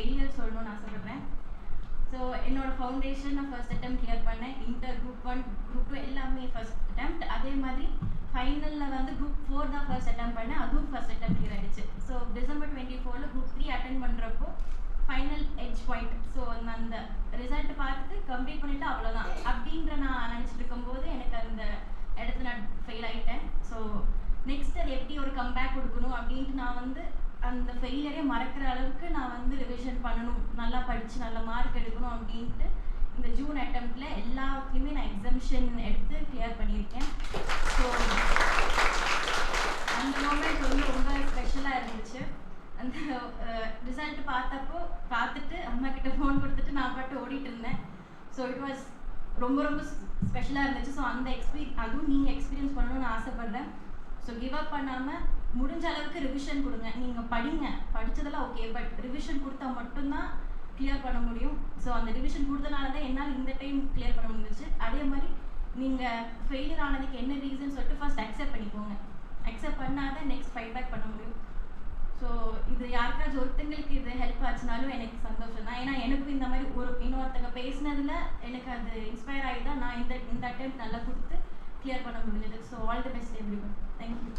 Failure சொல்லணும்னு ஆசைப்படுறேன். So என்னோட ஃபவுண்டேஷன் நான் ஃபர்ஸ்ட் அட்டெம்ப்ட் கிளியர் பண்ணேன். இன்டர் குரூப் 1 குரூப் 2 எல்லாமே ஃபர்ஸ்ட் அட்டெம்ப்ட். அதே மாதிரி ஃபைனலில் வந்து குரூப் 4 தான் ஃபர்ஸ்ட் அட்டெம்ப்ட் பண்ணேன். அதுவும் ஃபர்ஸ்ட் அட்டெம்ப்ட் கிளியர் ஆகிடுச்சு. ஸோ டிசம்பர் 24 குரூப் 3 அட்டென்ட் பண்ணுறப்போ ஃபைனல் எட்ஜ் பாயிண்ட். ஸோ அந்த ரிசல்ட் பார்த்துட்டு கம்ப்ளீட் பண்ணிவிட்டு அவ்வளோதான் அப்படின்ற நான் நினச்சிட்டு இருக்கும்போது எனக்கு அந்த இடத்துல நான் ஃபெயில் ஆகிட்டேன். ஸோ நெக்ஸ்ட் அது எப்படி ஒரு கம்பேக் கொடுக்கணும் அப்படின்ட்டு நான் வந்து அந்த ஃபெயிலியரே மறக்கிற அளவுக்கு நான் வந்து ரிவிஷன் பண்ணணும், நல்லா படித்து நல்ல மார்க் எடுக்கணும் அப்படின்ட்டு இந்த ஜூன் அட்டெம்ப்டில் எல்லாத்துலேயுமே நான் எக்ஸாம்ஷன் எடுத்து கிளியர் பண்ணியிருக்கேன். ஸோ அந்த மூமெண்ட் வந்து ரொம்ப ஸ்பெஷலாக இருந்துச்சு. அந்த ரிசல்ட் பார்த்துட்டு அம்மா கிட்ட ஃபோன் கொடுத்துட்டு நான் பாட்டு ஓடிட்டு இருந்தேன். ஸோ இட் வாஸ் ரொம்ப ரொம்ப ஸ்பெஷலாக இருந்துச்சு. ஸோ அந்த அதுவும் நீங்கள் எக்ஸ்பீரியன்ஸ் பண்ணணும்னு ஆசைப்பட்றேன். ஸோ கிவ் அப் பண்ணாமல் முடிஞ்ச அளவுக்கு ரிவிஷன் கொடுங்க. நீங்கள் படித்ததெல்லாம் ஓகே, பட் ரிவிஷன் கொடுத்தா மட்டும்தான் கிளியர் பண்ண முடியும். ஸோ அந்த ரிவிஷன் கொடுத்தனால தான் என்னால் இந்த டைம் கிளியர் பண்ண முடிஞ்சிச்சு. அதே மாதிரி நீங்கள் ஃபெயிலியர் ஆனதுக்கு என்ன ரீசன் சொல்லிட்டு ஃபர்ஸ்ட் அக்செப்ட் பண்ணிக்கோங்க. அக்செப்ட் பண்ணால் தான் நெக்ஸ்ட் ஃபைட் பேக் பண்ண முடியும். ஸோ இது யாருக்காச்சும் ஒருத்தங்களுக்கு இது ஹெல்ப் ஆச்சுனாலும் எனக்கு சந்தோஷம் தான். ஏன்னா எனக்கும் இந்த மாதிரி இன்னொருத்தங்க பேசினதில் எனக்கு அது இன்ஸ்பயர் ஆகி தான் நான் இந்த அட்டெம்ப்ட் நல்லா கொடுத்து கிளியர் பண்ண முடிஞ்சது. So all the best everyone. Thank you.